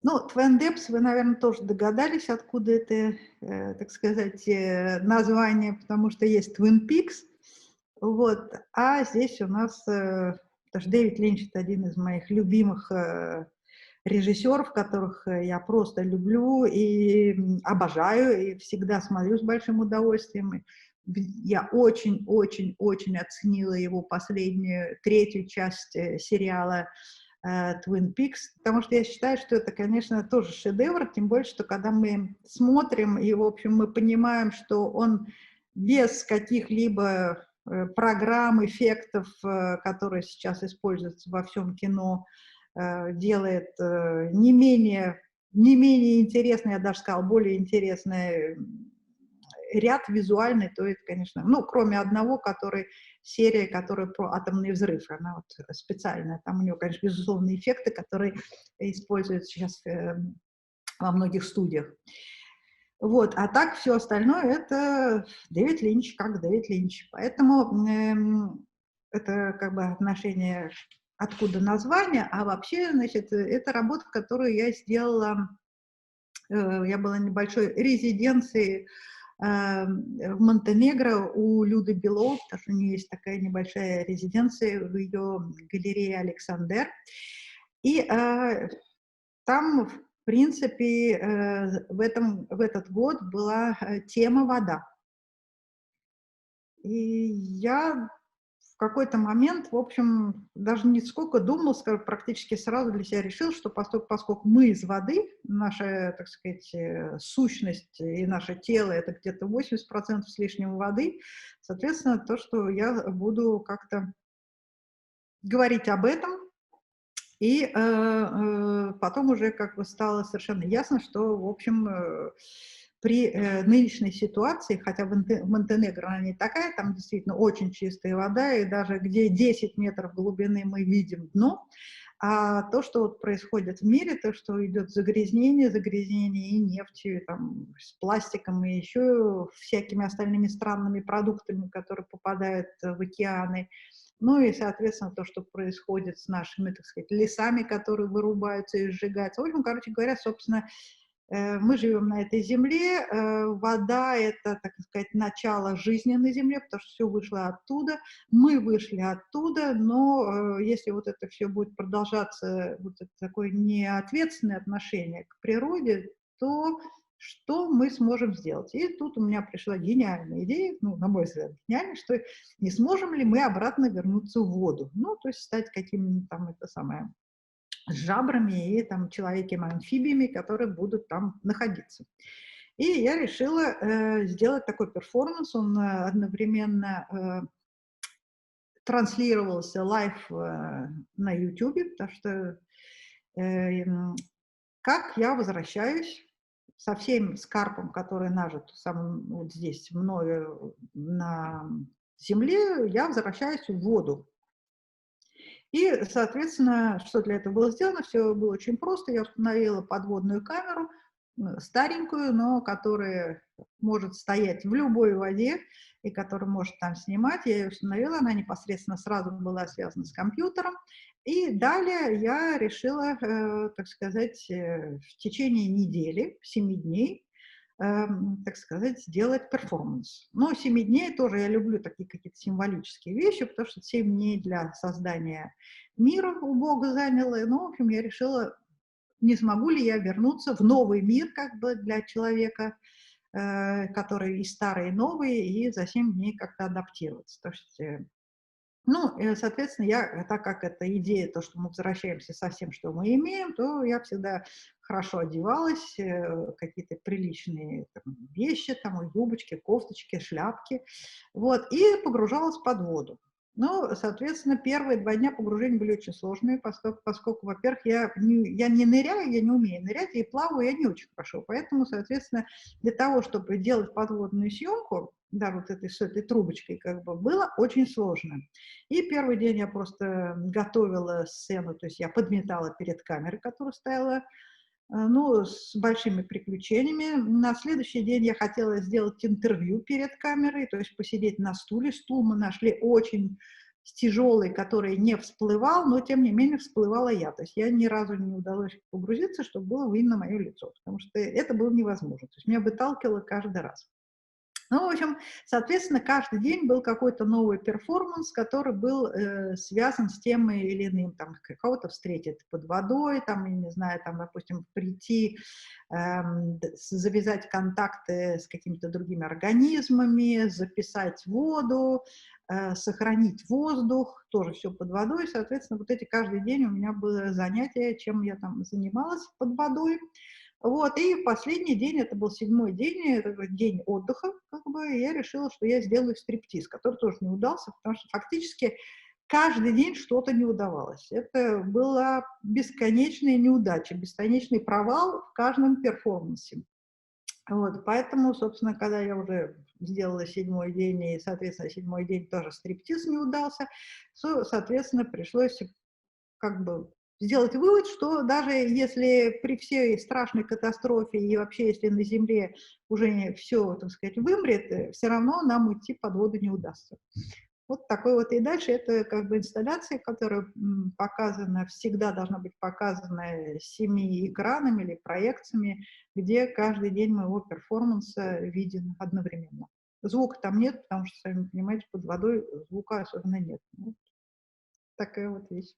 Ну, Twin Depths, вы, наверное, тоже догадались, откуда это, так сказать, название, потому что есть Twin Peaks, вот, а здесь у нас, потому что Дэвид Линч — это один из моих любимых режиссеров, которых я просто люблю и обожаю, и всегда смотрю с большим удовольствием. Я очень-очень-очень оценила его последнюю, третью часть сериала Twin Peaks, потому что я считаю, что это, конечно, тоже шедевр, тем более, что когда мы смотрим, и, в общем, мы понимаем, что он без каких-либо программ, эффектов, которые сейчас используются во всем кино, делает не менее интересный, я даже сказала, более интересный ряд визуальный, то это, конечно, ну, кроме одного, который серия, которая про атомный взрыв, она вот специальная, там у нее, конечно, безусловно, эффекты, которые используются сейчас во многих студиях. Вот, а так все остальное — это Дэвид Линч, как Дэвид Линч. Поэтому это как бы отношение, откуда название, а вообще, значит, это работа, которую я сделала, я была в небольшой резиденции в Монтенегро у Люды Белоу, потому что у нее есть такая небольшая резиденция в ее галерее «Александр». И там, в принципе, в этот год была тема «Вода». И я в какой-то момент, в общем, даже не сколько думала, скажу, практически сразу для себя решила, что поскольку мы из воды, наша, так сказать, сущность и наше тело — это где-то 80% с лишним воды, соответственно, то, что я буду как-то говорить об этом, и потом уже как бы стало совершенно ясно, что, в общем, при нынешней ситуации, хотя в Монтенегро она не такая, там действительно очень чистая вода, и даже где 10 метров глубины мы видим дно, а то, что вот происходит в мире, то, что идет загрязнение и нефтью, и там, с пластиком, и еще всякими остальными странными продуктами, которые попадают в океаны, ну и, соответственно, то, что происходит с нашими, так сказать, лесами, которые вырубаются и сжигаются. В общем, короче говоря, собственно, мы живем на этой земле, вода — это, так сказать, начало жизни на земле, потому что все вышло оттуда, мы вышли оттуда, но если вот это все будет продолжаться, вот это такое неответственное отношение к природе, то что мы сможем сделать? И тут у меня пришла гениальная идея, ну, на мой взгляд, гениальная, что не сможем ли мы обратно вернуться в воду, ну, то есть стать какими-нибудь там, это самое, с жабрами и там человеками-амфибиями, которые будут там находиться. И я решила сделать такой перформанс, он одновременно транслировался лайв на YouTube, потому что как я возвращаюсь со всем скарбом, который нажит сам вот здесь мною на земле, я возвращаюсь в воду. И, соответственно, что для этого было сделано? Все было очень просто. Я установила подводную камеру, старенькую, но которая может стоять в любой воде и которая может там снимать. Я ее установила, она непосредственно сразу была связана с компьютером. И далее я решила, так сказать, в течение недели, 7 дней, так сказать, сделать перформанс. Но 7 дней тоже я люблю такие какие-то символические вещи, потому что 7 дней для создания мира у Бога заняло. Ну, в общем, я решила, не смогу ли я вернуться в новый мир как бы для человека, который и старый, и новый, и за 7 дней как-то адаптироваться. То есть, ну, соответственно, так как это идея, то, что мы возвращаемся со всем, что мы имеем, то я всегда хорошо одевалась, какие-то приличные там вещи, там, юбочки, кофточки, шляпки, вот, и погружалась под воду. Ну, соответственно, первые 2 дня погружения были очень сложные, поскольку, во-первых, я не ныряю, я не умею нырять, и плаваю я не очень хорошо. Поэтому, соответственно, для того, чтобы делать подводную съемку, да, вот с этой трубочкой, как бы, было очень сложно. И первый день я просто готовила сцену, то есть я подметала перед камерой, которая стояла, ну, с большими приключениями. На следующий день я хотела сделать интервью перед камерой, то есть посидеть на стуле. Стул мы нашли очень тяжелый, который не всплывал, но тем не менее всплывала я. То есть я ни разу не удалось погрузиться, чтобы было видно мое лицо, потому что это было невозможно. То есть меня выталкивало каждый раз. Ну, в общем, соответственно, каждый день был какой-то новый перформанс, который был связан с тем или иным, там, кого-то встретить под водой, там, я не знаю, там, допустим, прийти, завязать контакты с какими-то другими организмами, записать воду, сохранить воздух, тоже все под водой, соответственно, вот эти каждый день у меня было занятие, чем я там занималась под водой. Вот, и последний день, это был 7-й день, это был день отдыха, как бы, и я решила, что я сделаю стриптиз, который тоже не удался, потому что фактически каждый день что-то не удавалось. Это была бесконечная неудача, бесконечный провал в каждом перформансе. Вот, поэтому, собственно, когда я уже сделала 7-й день, и, соответственно, 7-й день тоже стриптиз не удался, соответственно, пришлось как бы сделать вывод, что даже если при всей страшной катастрофе и вообще если на Земле уже все, так сказать, вымрет, все равно нам уйти под воду не удастся. Вот такой вот. И дальше это как бы инсталляция, которая показана, всегда должна быть показана 7 экранами или проекциями, где каждый день моего перформанса виден одновременно. Звука там нет, потому что, сами понимаете, под водой звука особенно нет. Вот такая вот вещь.